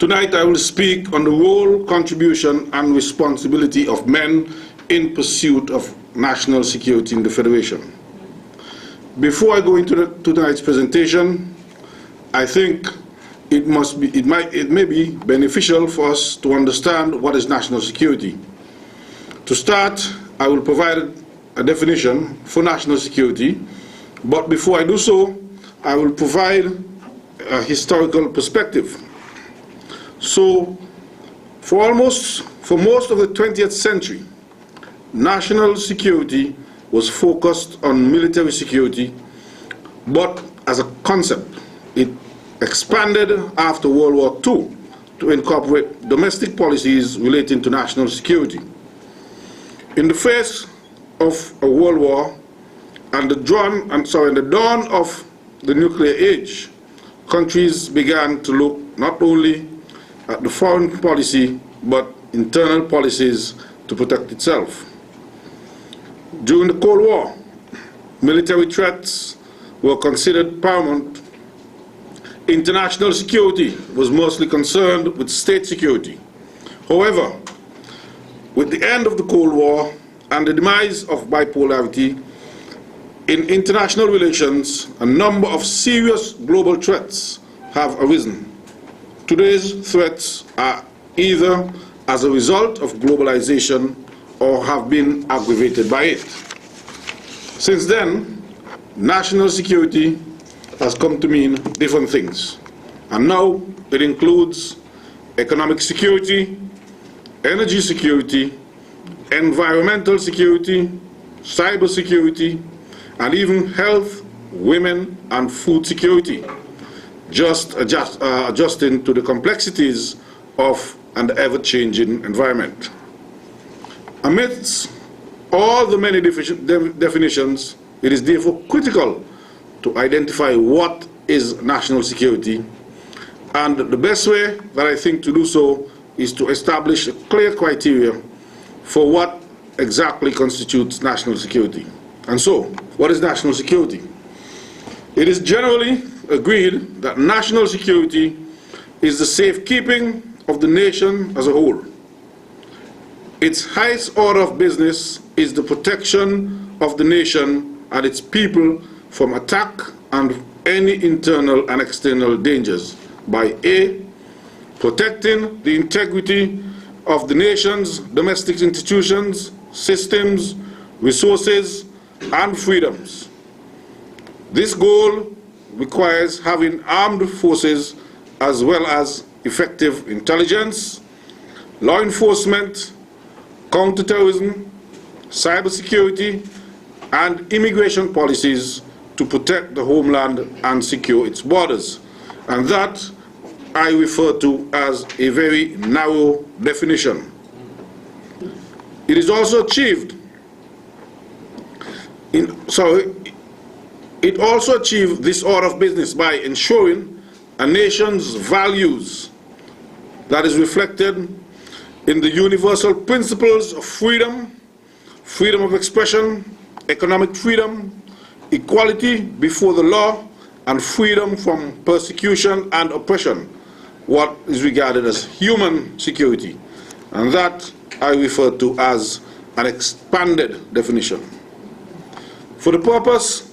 Tonight I will speak on the role, contribution and responsibility of men in pursuit of national security in the Federation. Before I go into tonight's presentation, I think it may be beneficial for us to understand what is national security. To start, I will provide a definition for national security, but before I do so, I will provide a historical perspective. So, for most of the 20th century, national security was focused on military security, but as a concept, it expanded after World War II to incorporate domestic policies relating to national security. In the face of a world war and the dawn of the nuclear age, countries began to look not only at the foreign policy but internal policies to protect itself. During the Cold War, military threats were considered paramount. International security was mostly concerned with state security. However, with the end of the Cold War and the demise of bipolarity in international relations, a number of serious global threats have arisen. Today's threats are either as a result of globalization or have been aggravated by it. Since then, national security has come to mean different things, and now it includes economic security, energy security, environmental security, cyber security, and even health, women, and food security, just adjusting to the complexities of an ever-changing environment. Amidst all the many definitions, it is therefore critical to identify what is national security, and the best way that I think to do so is to establish a clear criteria for what exactly constitutes national security. And so, what is national security? It is generally agreed that national security is the safekeeping of the nation as a whole. Its highest order of business is the protection of the nation and its people from attack and any internal and external dangers by A, protecting the integrity of the nation's domestic institutions, systems, resources, and freedoms. This goal requires having armed forces as well as effective intelligence, law enforcement, counterterrorism, cybersecurity, and immigration policies to protect the homeland and secure its borders. And that I refer to as a very narrow definition. It is also achieved it also achieved this order of business by ensuring a nation's values that is reflected in the universal principles of freedom, freedom of expression, economic freedom, equality before the law, and freedom from persecution and oppression, what is regarded as human security, and that I refer to as an expanded definition. For the purpose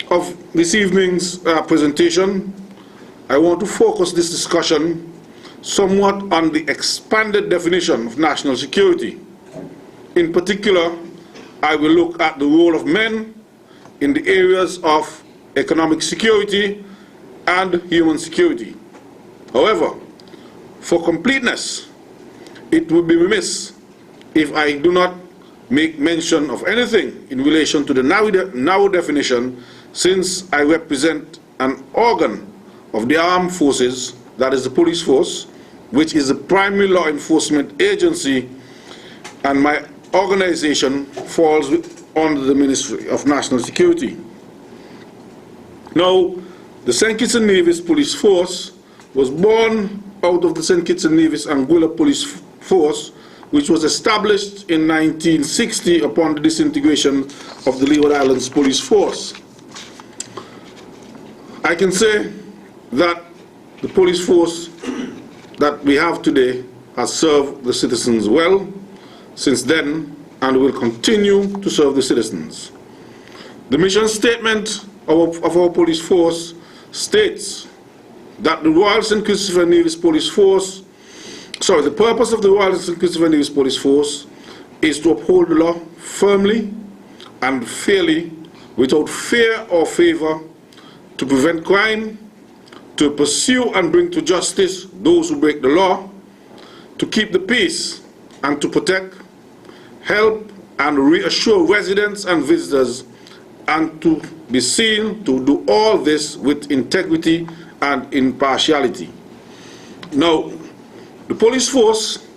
of this evening's presentation, I want to focus this discussion somewhat on the expanded definition of national security. In particular, I will look at the role of men in the areas of economic security and human security. However, for completeness, it would be remiss if I do not make mention of anything in relation to the narrow definition, since I represent an organ of the armed forces, that is the police force, which is the primary law enforcement agency, and my organization falls under the Ministry of National Security. Now, the St. Kitts-Nevis Police Force was born out of the St. Kitts-Nevis Anguilla Police Force, which was established in 1960 upon the disintegration of the Leeward Islands Police Force. I can say that the police force that we have today has served the citizens well since then and will continue to serve the citizens. The mission statement of our police force states that the Royal St. Christopher Nevis Police Force, the purpose of the Royal St. Christopher Nevis Police Force is to uphold the law firmly and fairly, without fear or favor, to prevent crime, to pursue and bring to justice those who break the law, to keep the peace and to protect, help and reassure residents and visitors, and to be seen to do all this with integrity and impartiality. Now, the police force,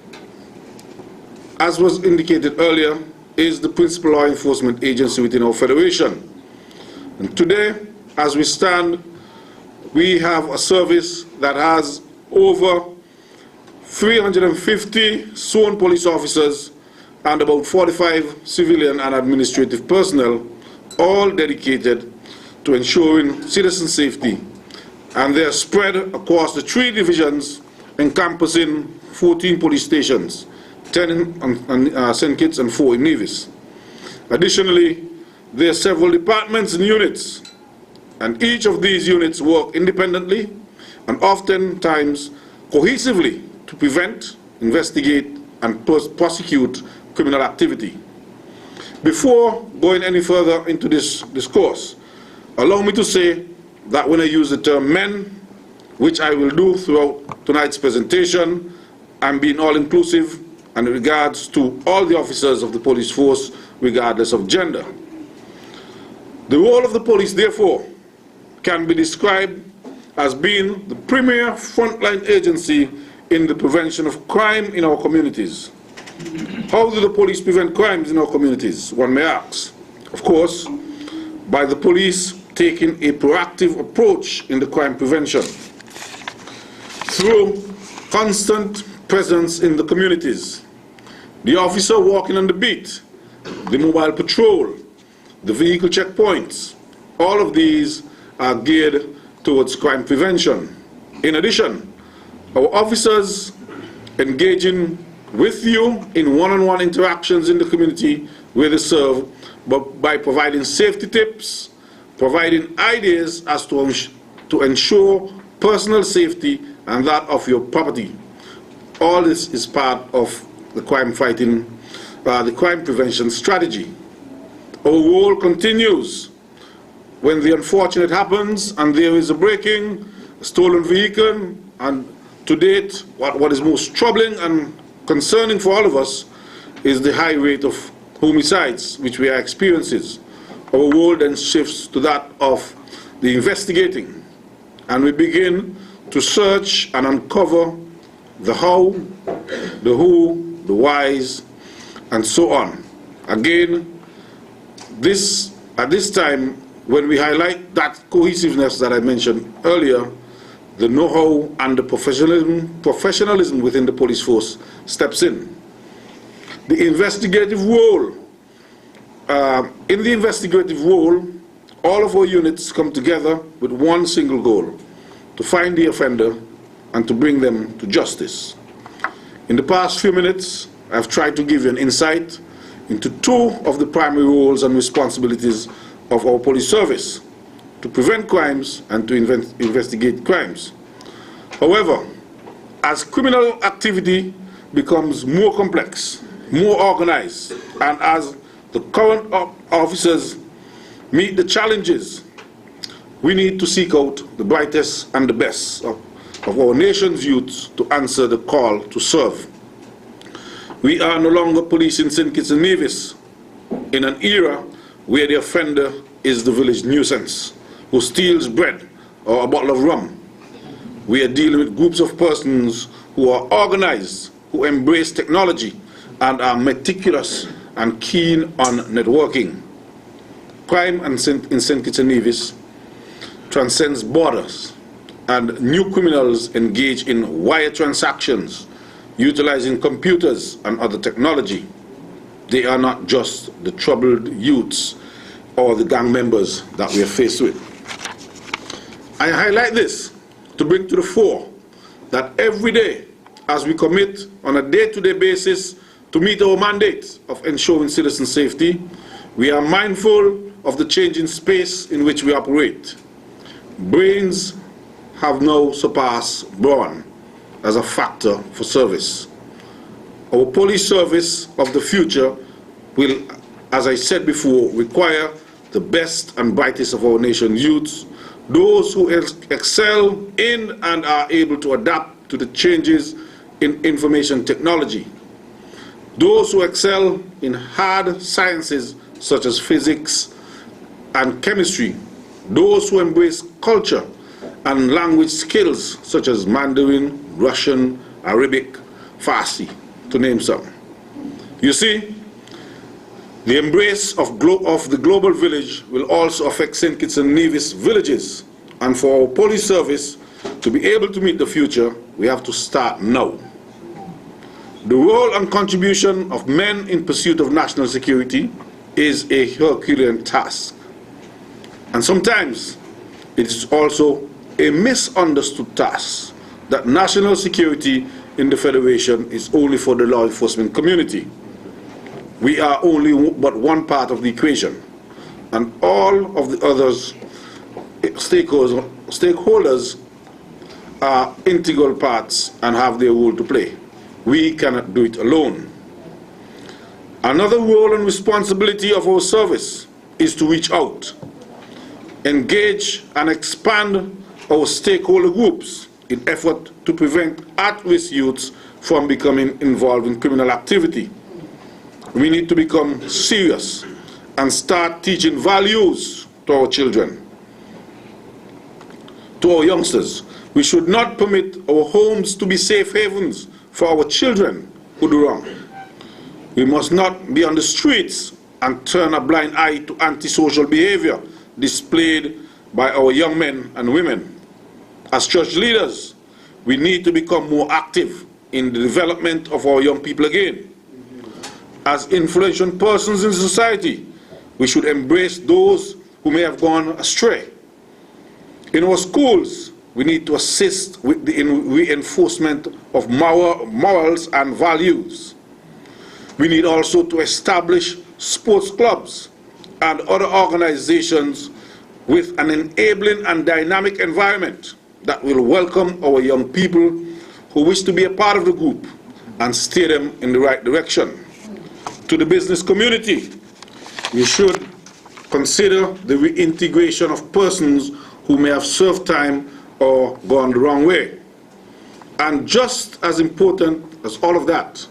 as was indicated earlier, is the principal law enforcement agency within our federation. And today, as we stand, we have a service that has over 350 sworn police officers and about 45 civilian and administrative personnel, all dedicated to ensuring citizen safety. And they are spread across the 3 divisions encompassing 14 police stations, 10 in St. Kitts and 4 in Nevis. Additionally, there are several departments and units, and each of these units work independently and oftentimes cohesively to prevent, investigate, and prosecute criminal activity. Before going any further into this discourse, allow me to say that when I use the term men, which I will do throughout tonight's presentation, I'm being all-inclusive and in regards to all the officers of the police force, regardless of gender. The role of the police, therefore, can be described as being the premier frontline agency in the prevention of crime in our communities. How do the police prevent crimes in our communities, one may ask? Of course, by the police taking a proactive approach in the crime prevention through constant presence in the communities. The officer walking on the beat, the mobile patrol, the vehicle checkpoints, all of these are geared towards crime prevention. In addition, our officers engaging with you in one-on-one interactions in the community where they serve, but by providing safety tips, providing ideas as to ensure personal safety and that of your property. All this is part of the crime fighting, the crime prevention strategy. Our role continues when the unfortunate happens and there is a breaking, a stolen vehicle, and to date, what is most troubling and concerning for all of us is the high rate of homicides which we are experiencing. Our role then shifts to that of the investigating, and we begin to search and uncover the how, the who, the whys, and so on. Again, at this time, when we highlight that cohesiveness that I mentioned earlier, the know-how and the professionalism within the police force steps in. The investigative role. In the investigative role, all of our units come together with one single goal: to find the offender and to bring them to justice. In the past few minutes, I've tried to give you an insight into 2 of the primary roles and responsibilities of our police service: to prevent crimes and to investigate crimes. However, as criminal activity becomes more complex, more organized, and as the current officers meet the challenges, we need to seek out the brightest and the best of our nation's youth to answer the call to serve. We are no longer policing St. Kitts and Nevis in an era where the offender is the village nuisance who steals bread or a bottle of rum. We are dealing with groups of persons who are organized, who embrace technology, and are meticulous and keen on networking. Crime in St. Kitts and Nevis transcends borders, and new criminals engage in wire transactions, utilizing computers and other technology. They are not just the troubled youths or the gang members that we are faced with. I highlight this to bring to the fore that every day as we commit on a day-to-day basis to meet our mandate of ensuring citizen safety, we are mindful of the changing space in which we operate. Brains have now surpassed brawn as a factor for service. Our police service of the future will, as I said before, require the best and brightest of our nation's youths, those who excel in and are able to adapt to the changes in information technology, those who excel in hard sciences such as physics and chemistry, those who embrace culture and language skills such as Mandarin, Russian, Arabic, Farsi, to name some. You see, the embrace of the global village will also affect St. Kitts and Nevis villages, and for our police service to be able to meet the future, we have to start now. The role and contribution of men in pursuit of national security is a Herculean task, and sometimes it is also a misunderstood task that national security in the Federation is only for the law enforcement community. We are only but one part of the equation, and all of the others stakeholders are integral parts and have their role to play. We cannot do it alone. Another role and responsibility of our service is to reach out, engage and expand our stakeholder groups in effort to prevent at-risk youths from becoming involved in criminal activity. We need to become serious and start teaching values to our children, to our youngsters. We should not permit our homes to be safe havens for our children who do wrong. We must not be on the streets and turn a blind eye to antisocial behavior displayed by our young men and women. As church leaders, we need to become more active in the development of our young people again. As influential persons in society, we should embrace those who may have gone astray. In our schools, we need to assist with the reinforcement of morals and values. We need also to establish sports clubs and other organizations with an enabling and dynamic environment that will welcome our young people who wish to be a part of the group and steer them in the right direction. To the business community, we should consider the reintegration of persons who may have served time or gone the wrong way. And just as important as all of that,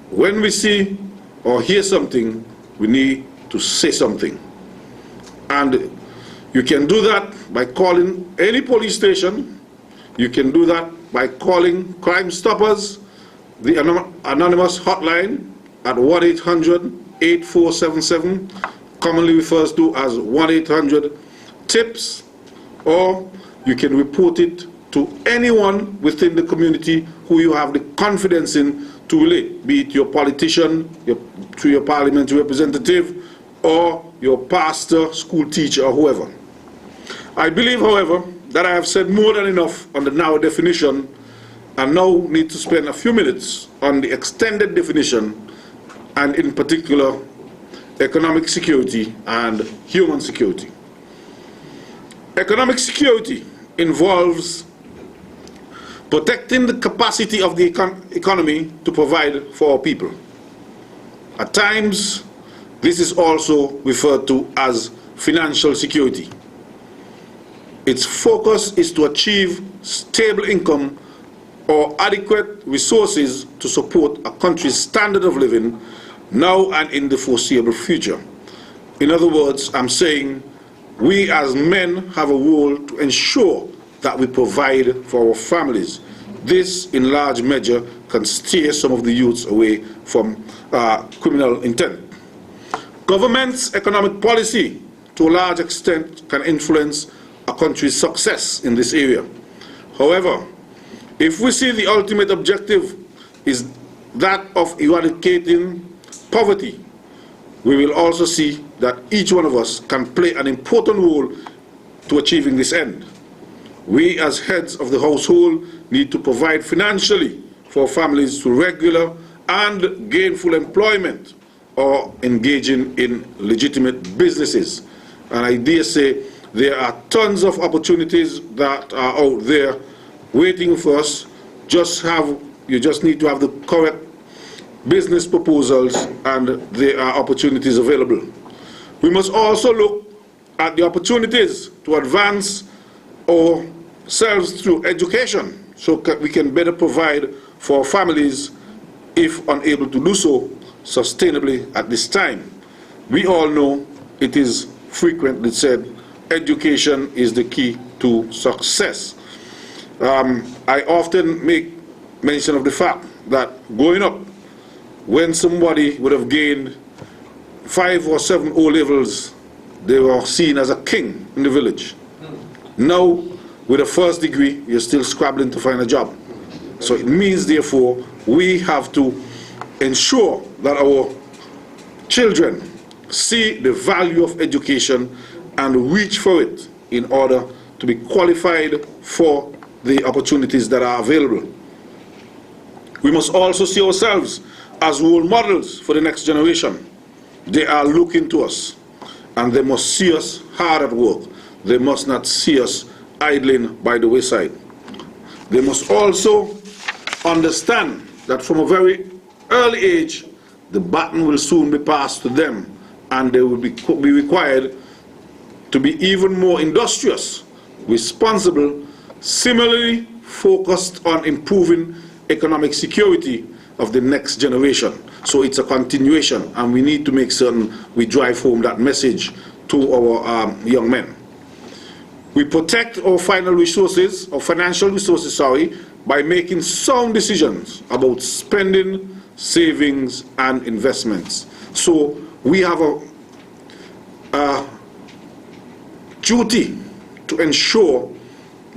when we see or hear something, we need to say something. And you can do that by calling any police station. You can do that by calling Crime Stoppers, the anonymous hotline at 1-800-8477, commonly refers to as 1-800-TIPS, or you can report it to anyone within the community who you have the confidence in to relate, be it your politician, your parliamentary representative, or your pastor, school teacher, or whoever. I believe, however, that I have said more than enough on the narrow definition, and now need to spend a few minutes on the extended definition, and in particular, economic security and human security. Economic security involves protecting the capacity of the economy to provide for our people. At times, this is also referred to as financial security. Its focus is to achieve stable income or adequate resources to support a country's standard of living now and in the foreseeable future. In other words, I'm saying we as men have a role to ensure that we provide for our families. This, in large measure, can steer some of the youths away from criminal intent. Government's economic policy, to a large extent, can influence a country's success in this area. However, if we see the ultimate objective is that of eradicating poverty, we will also see that each one of us can play an important role to achieving this end. We as heads of the household need to provide financially for families to regular and gainful employment or engaging in legitimate businesses. And I dare say there are tons of opportunities that are out there waiting for us. You just need to have the correct business proposals, and there are opportunities available. We must also look at the opportunities to advance ourselves through education so we can better provide for families if unable to do so sustainably at this time. We all know it is frequently said education is the key to success. I often make mention of the fact that growing up, when somebody would have gained 5 or 7 O levels, they were seen as a king in the village. Now, with a first degree, you're still scrabbling to find a job. So it means, therefore, we have to ensure that our children see the value of education and reach for it in order to be qualified for the opportunities that are available. We must also see ourselves as role models for the next generation. They are looking to us, and they must see us hard at work. They must not see us idling by the wayside. They must also understand that from a very early age, the baton will soon be passed to them, and they will be required to be even more industrious, responsible, similarly focused on improving economic security of the next generation. So it's a continuation, and we need to make certain we drive home that message to our young men. We protect our financial resources, by making sound decisions about spending, savings, and investments. So we have a duty to ensure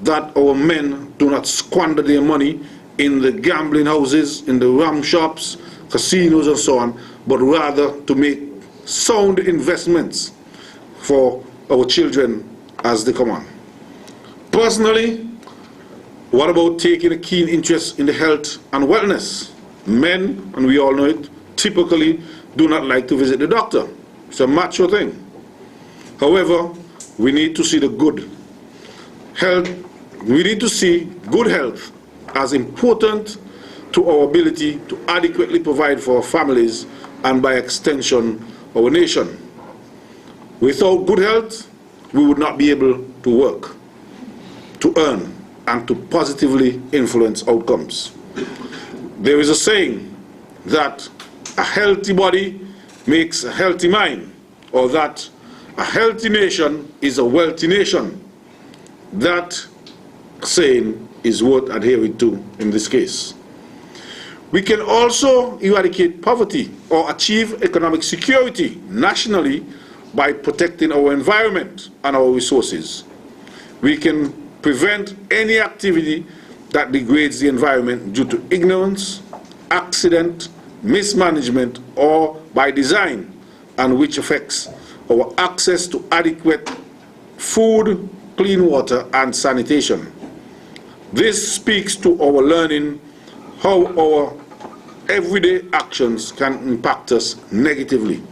that our men do not squander their money in the gambling houses, in the rum shops, casinos, and so on, but rather to make sound investments for our children as they come on. Personally, what about taking a keen interest in the health and wellness? Men, and we all know it, typically do not like to visit the doctor. It's a macho thing. However, we need to see the good health. We need to see good health as important to our ability to adequately provide for our families and, by extension, our nation. Without good health, we would not be able to work, to earn, and to positively influence outcomes. There is a saying that a healthy body makes a healthy mind, or that a healthy nation is a wealthy nation. That saying is worth adhering to in this case. We can also eradicate poverty or achieve economic security nationally by protecting our environment and our resources. We can prevent any activity that degrades the environment due to ignorance, accident, mismanagement, or by design, and which affects our access to adequate food, clean water, and sanitation. This speaks to our learning how our everyday actions can impact us negatively.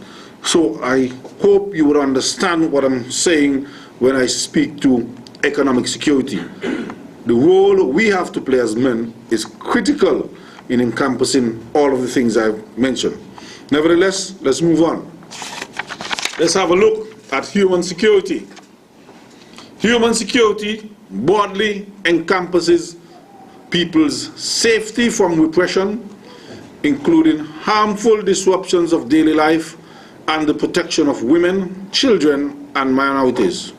So I hope you would understand what I'm saying when I speak to economic security. The role we have to play as men is critical in encompassing all of the things I've mentioned. Nevertheless, let's move on. Let's have a look at human security. Human security broadly encompasses people's safety from repression, including harmful disruptions of daily life and the protection of women, children, and minorities.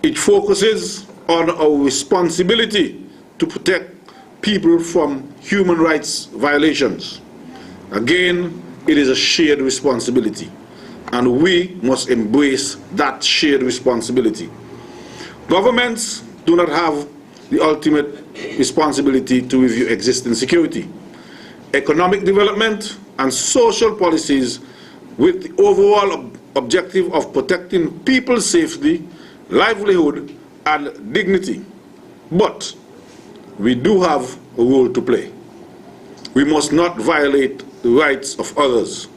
It focuses on our responsibility to protect people from human rights violations. Again, it is a shared responsibility, and we must embrace that shared responsibility. Governments do not have the ultimate responsibility to review existing security. Economic development and social policies with the overall objective of protecting people's safety, livelihood, and dignity. But we do have a role to play. We must not violate the rights of others,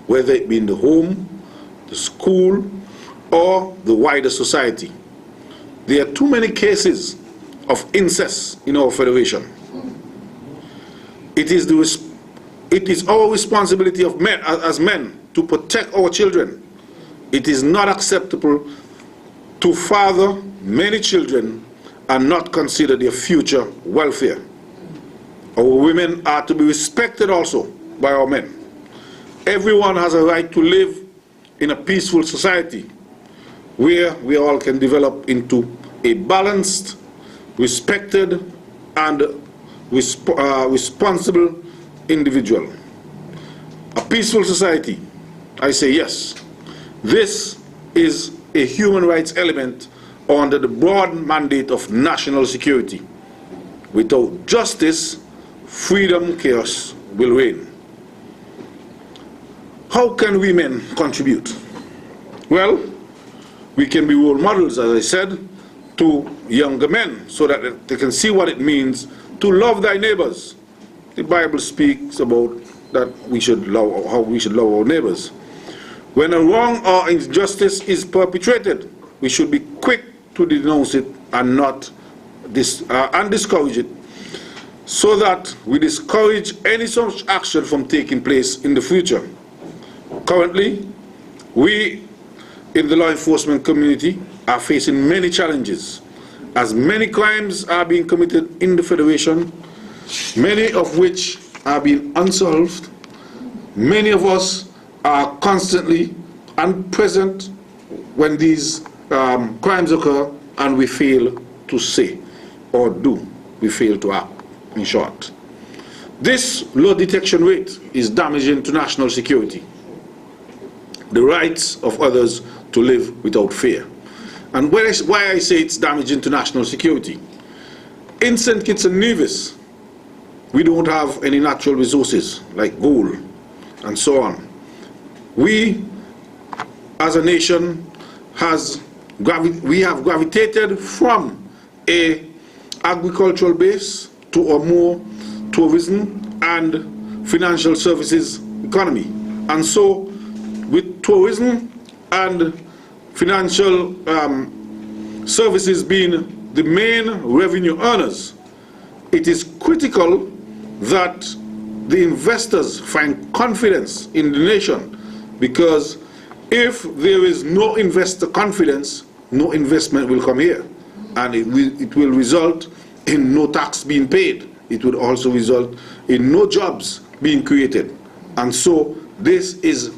whether it be in the home, the school, or the wider society. There are too many cases of incest in our federation. It is our responsibility of men, as men, to protect our children. It is not acceptable to father many children and not consider their future welfare. Our women are to be respected also by our men. Everyone has a right to live in a peaceful society where we all can develop into a balanced, respected, and responsible individual. A peaceful society, I say yes. This is a human rights element under the broad mandate of national security. Without justice, freedom, chaos will reign. How can women contribute? Well, we can be role models, as I said, to younger men so that they can see what it means to love thy neighbors. The Bible speaks about that we should love, how we should love our neighbors. When a wrong or injustice is perpetrated, we should be quick to denounce it and not discourage it, so that we discourage any such action from taking place in the future. Currently, we in the law enforcement community are facing many challenges, as many crimes are being committed in the Federation, many of which are being unsolved. Many of us are constantly present when these crimes occur, and we fail to say or do. We fail to act, in short. This low detection rate is damaging to national security, the rights of others to live without fear. And why I say it's damaging to national security. In St. Kitts and Nevis, we don't have any natural resources like gold and so on. We, as a nation, we have gravitated from a agricultural base to a more tourism and financial services economy. And so, with tourism and financial services being the main revenue earners, it is critical that the investors find confidence in the nation, because if there is no investor confidence, no investment will come here, and it will result in no tax being paid. It would also result in no jobs being created. And so this is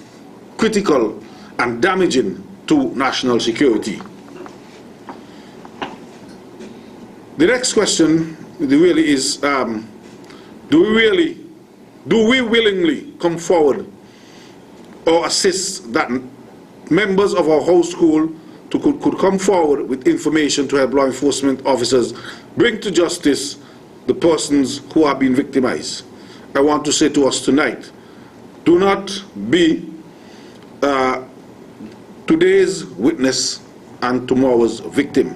critical and damaging to national security. The next question really is, do we willingly come forward or assist that members of our household could come forward with information to help law enforcement officers bring to justice the persons who are being victimized? I want to say to us tonight, do not be today's witness and tomorrow's victim,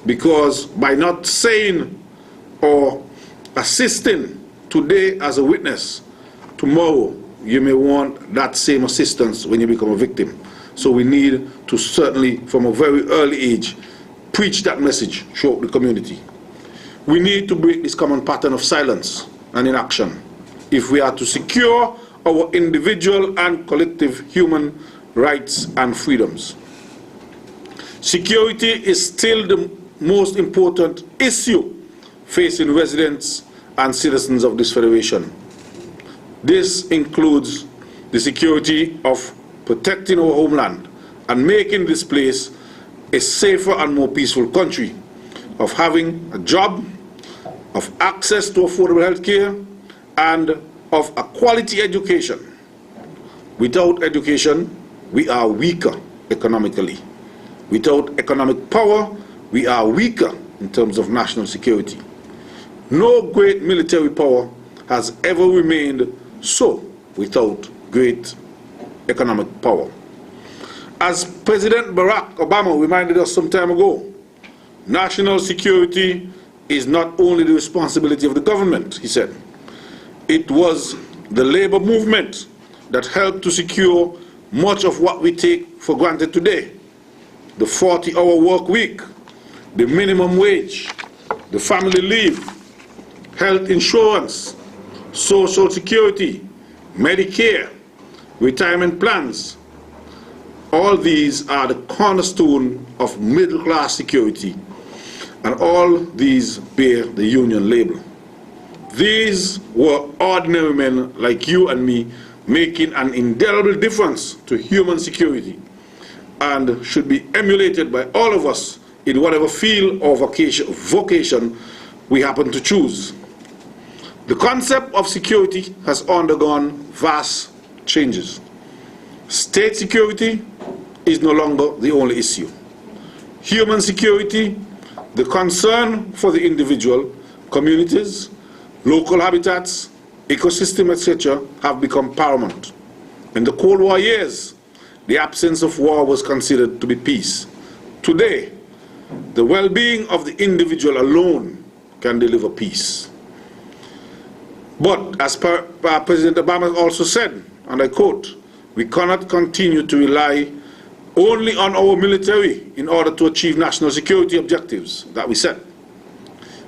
because by not saying or assisting today as a witness, tomorrow you may want that same assistance when you become a victim. So we need to certainly, from a very early age, preach that message throughout the community. We need to break this common pattern of silence and inaction if we are to secure our individual and collective human rights and freedoms. Security is still the most important issue facing residents and citizens of this federation. This includes the security of protecting our homeland and making this place a safer and more peaceful country, of having a job, of access to affordable health care, and of a quality education. Without education, we are weaker economically. Without economic power, we are weaker in terms of national security. No great military power has ever remained so without great economic power. As President Barack Obama reminded us some time ago, national security is not only the responsibility of the government, he said. It was the labor movement that helped to secure much of what we take for granted today. The 40-hour work week, the minimum wage, the family leave, health insurance, social security, Medicare, retirement plans. All these are the cornerstone of middle-class security, and all these bear the union label. These were ordinary men like you and me making an indelible difference to human security and should be emulated by all of us in whatever field or vocation we happen to choose. The concept of security has undergone vast changes. State security is no longer the only issue. Human security, the concern for the individual, communities, local habitats, ecosystem, etc., have become paramount. In the Cold War years, the absence of war was considered to be peace. Today, the well-being of the individual alone can deliver peace. But as President Obama also said, and I quote, "We cannot continue to rely only on our military in order to achieve national security objectives that we set.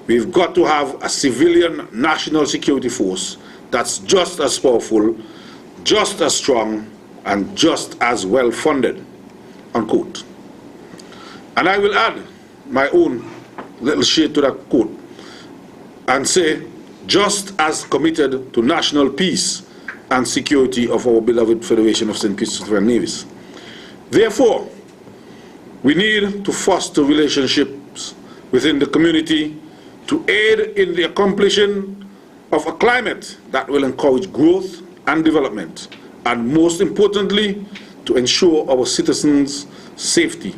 We've got to have a civilian national security force that's just as powerful, just as strong, and just as well funded," unquote. And I will add my own little shade to that quote and say, just as committed to national peace and security of our beloved Federation of St. Kitts and Nevis. Therefore, we need to foster relationships within the community to aid in the accomplishing of a climate that will encourage growth and development, and most importantly, to ensure our citizens' safety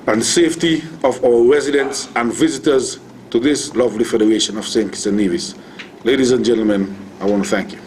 and safety of our residents and visitors to this lovely Federation of St. Kitts and Nevis. Ladies and gentlemen, I want to thank you.